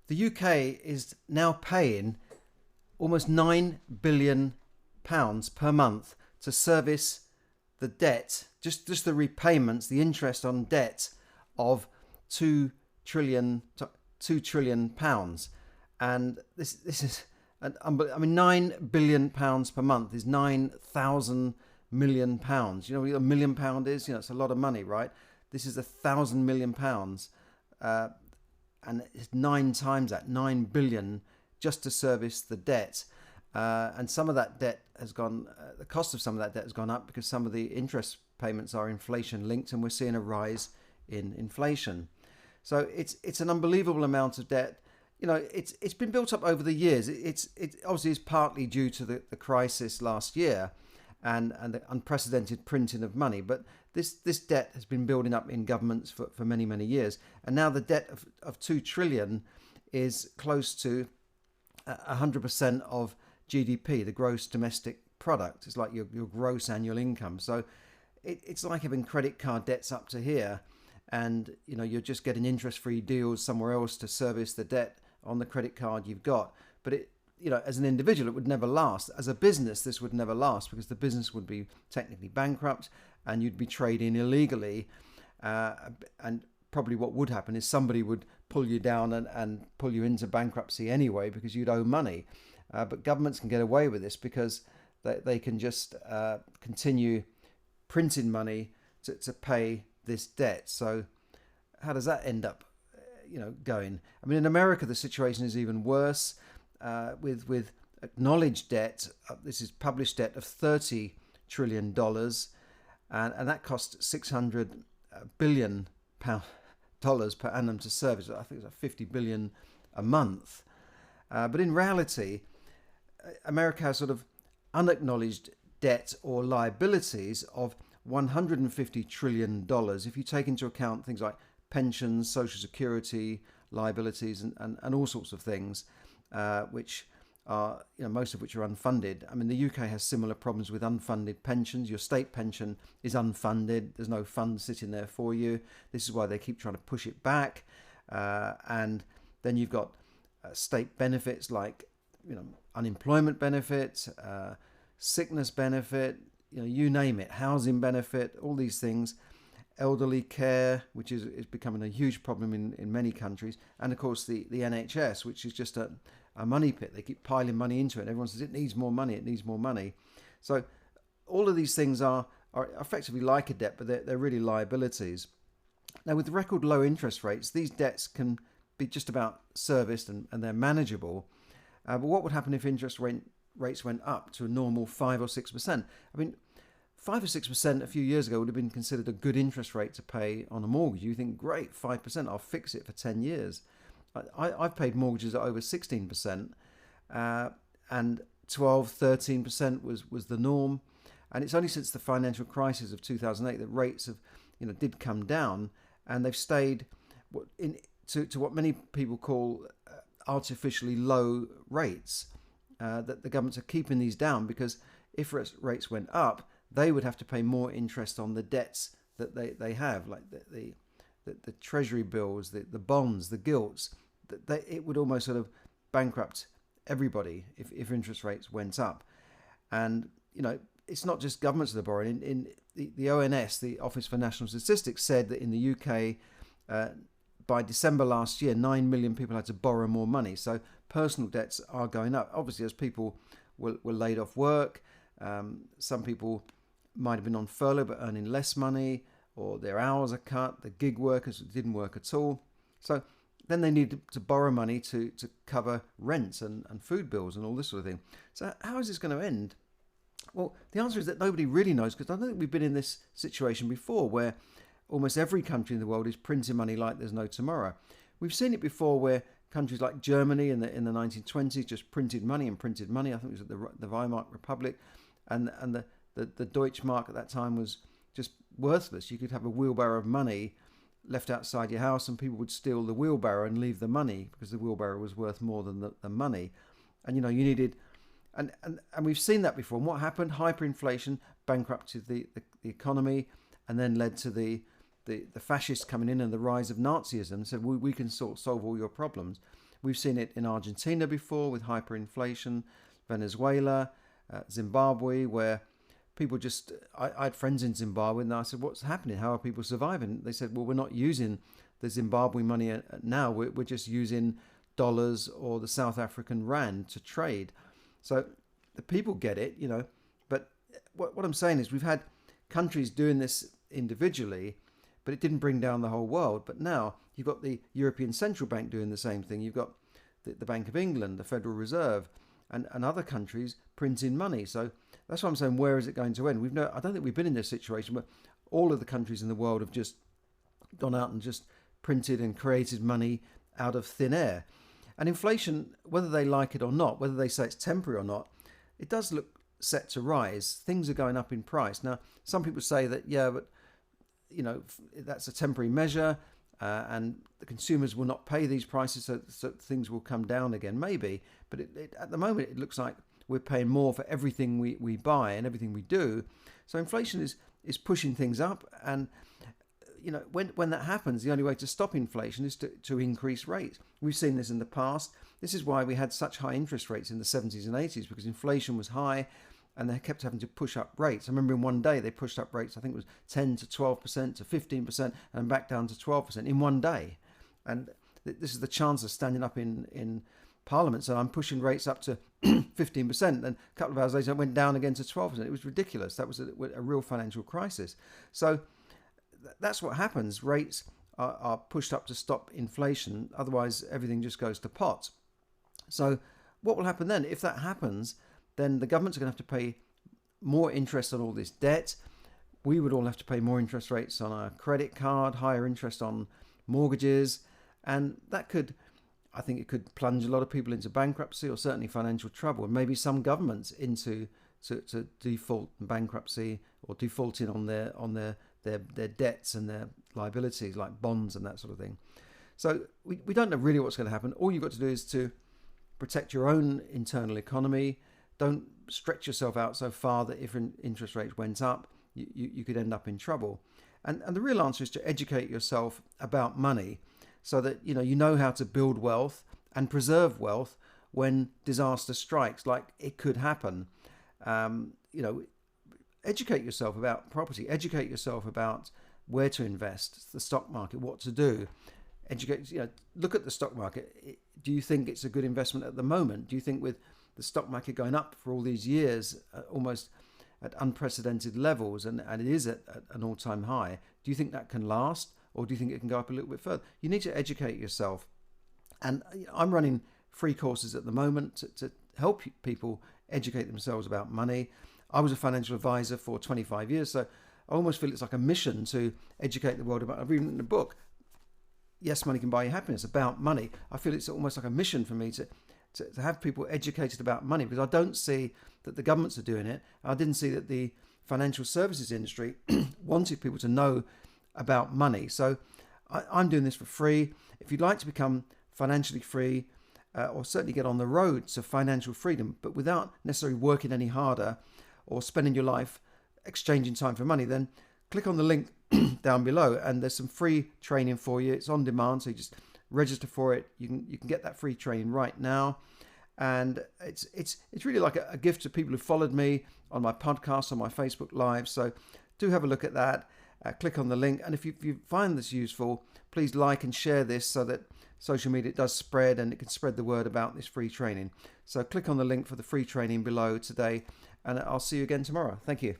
the UK is now paying almost £9 billion per month to service the debt, just the repayments, the interest on debt of £2 trillion. And this is £9 billion per month is £9,000 million. You know what £1 million is? It's a lot of money, right? This is £1,000 million, and it's 9 times that, 9 billion, just to service the debt. And some of that debt has gone, the cost of some of that debt has gone up because some of the interest payments are inflation linked, and we're seeing a rise in inflation. So it's an unbelievable amount of debt. It's been built up over the years. It obviously is partly due to the crisis last year and the unprecedented printing of money. But this debt has been building up in governments for many, many years. And now the debt of 2 trillion is close to 100% of GDP, the gross domestic product. It's like your gross annual income. So it's like having credit card debts up to here. And, you're just getting interest-free deals somewhere else to service the debt on the credit card you've got. But as an individual, it would never last. As a business, this would never last because the business would be technically bankrupt and you'd be trading illegally. And probably what would happen is somebody would pull you down and pull you into bankruptcy anyway because you'd owe money. But governments can get away with this because they can just continue printing money to pay this debt. So how does that end up going? I mean, in America, the situation is even worse with acknowledged debt. This is published debt of $30 trillion, and that costs $600 billion per annum to service. I think it's like 50 billion a month. But in reality, America has sort of unacknowledged debt or liabilities of $150 trillion if you take into account things like pensions, social security liabilities, and all sorts of things, which are, most of which are unfunded. I mean, the UK has similar problems with unfunded pensions. Your state pension is unfunded. There's no fund sitting there for you. This is why they keep trying to push it back. And then you've got state benefits like, unemployment benefits, sickness benefit, you name it, housing benefit, all these things, elderly care, which is becoming a huge problem in many countries, and of course the NHS, which is just a money pit. They keep piling money into it, and everyone says it needs more money. So all of these things are effectively like a debt, but they're really liabilities. Now, with record low interest rates, these debts can be just about serviced and they're manageable. But what would happen if interest rates went up to a normal 5 or 6%? I mean, 5 or 6% a few years ago would have been considered a good interest rate to pay on a mortgage. You think, great, 5%, I'll fix it for 10 years. I've paid mortgages at over 16%, and 12, 13% was the norm. And it's only since the financial crisis of 2008 that rates have, did come down, and they've stayed to what many people call artificially low rates. That the governments are keeping these down because if rates went up, they would have to pay more interest on the debts that they have, like the treasury bills, the bonds, the gilts. It would almost sort of bankrupt everybody if interest rates went up. And it's not just governments that are borrowing. In the ONS, the Office for National Statistics, said that in the UK, by December last year, 9 million people had to borrow more money. So personal debts are going up. Obviously, as people were laid off work, some people might have been on furlough but earning less money, or their hours are cut, the gig workers didn't work at all. So then they need to borrow money to cover rents and food bills and all this sort of thing. So how is this going to end? Well, the answer is that nobody really knows, because I don't think we've been in this situation before where almost every country in the world is printing money like there's no tomorrow. We've seen it before where countries like Germany in the 1920s just printed money. I think it was at the Weimar Republic, and the Deutschmark at that time was just worthless. You could have a wheelbarrow of money left outside your house and people would steal the wheelbarrow and leave the money because the wheelbarrow was worth more than the money. And you needed, and we've seen that before. And what happened? Hyperinflation bankrupted the economy, and then led to the fascists coming in and the rise of Nazism, and said we can solve all your problems. We've seen it in Argentina before with hyperinflation, Venezuela, Zimbabwe, where people just... I had friends in Zimbabwe, and I said, what's happening? How are people surviving? They said, well, we're not using the Zimbabwe money now. We're just using dollars or the South African rand to trade. So the people get it, but what I'm saying is we've had countries doing this individually, but it didn't bring down the whole world. But now you've got the European Central Bank doing the same thing. You've got the Bank of England, the Federal Reserve, and other countries printing money. So that's why I'm saying, where is it going to end? I don't think we've been in this situation where all of the countries in the world have just gone out and just printed and created money out of thin air. And inflation, whether they like it or not, whether they say it's temporary or not, it does look set to rise. Things are going up in price. Now, some people say that, yeah, but that's a temporary measure, and the consumers will not pay these prices, so things will come down again. Maybe, but at the moment it looks like we're paying more for everything we buy and everything we do. So inflation is pushing things up, and when that happens, the only way to stop inflation is to increase rates. We've seen this in the past. This is why we had such high interest rates in the 70s and 80s, because inflation was high and they kept having to push up rates. I remember in one day they pushed up rates, I think it was 10 to 12% to 15% and back down to 12% in one day. And this is the Chancellor standing up in Parliament, so I'm pushing rates up to 15%. And a couple of hours later it went down again to 12%. It was ridiculous. That was a real financial crisis. So that's what happens. Rates are pushed up to stop inflation. Otherwise, everything just goes to pot. So what will happen then? If that happens, then the governments are going to have to pay more interest on all this debt. We would all have to pay more interest rates on our credit card, higher interest on mortgages. And that I think it could plunge a lot of people into bankruptcy or certainly financial trouble, and maybe some governments into to default and bankruptcy or defaulting on their debts and their liabilities like bonds and that sort of thing. So we don't know really what's going to happen. All you've got to do is to protect your own internal economy. Don't stretch yourself out so far that if interest rates went up, you could end up in trouble. And the real answer is to educate yourself about money so that you know how to build wealth and preserve wealth when disaster strikes, like it could happen. Educate yourself about property, educate yourself about where to invest, the stock market, what to do. Look at the stock market. Do you think it's a good investment at the moment? Do you think with the stock market going up for all these years, almost at unprecedented levels, and it is at an all-time high, do you think that can last, or do you think it can go up a little bit further? You need to educate yourself. And I'm running free courses at the moment to help people educate themselves about money. I was a financial advisor for 25 years, so I almost feel it's like a mission to educate the world about. I've written a book, Yes, Money Can Buy You Happiness, about money. I feel it's almost like a mission for me to have people educated about money, because I don't see that the governments are doing it. I didn't see that the financial services industry wanted people to know about money. So I'm doing this for free. If you'd like to become financially free, or certainly get on the road to financial freedom, but without necessarily working any harder or spending your life exchanging time for money, then click on the link down below, and there's some free training for you. It's on demand, so you just register for it. You can get that free training right now, and it's really like a gift to people who followed me on my podcast, on my Facebook Live. So do have a look at that. Click on the link, and if you find this useful, please like and share this so that social media does spread and it can spread the word about this free training. So click on the link for the free training below today, and I'll see you again tomorrow. Thank you.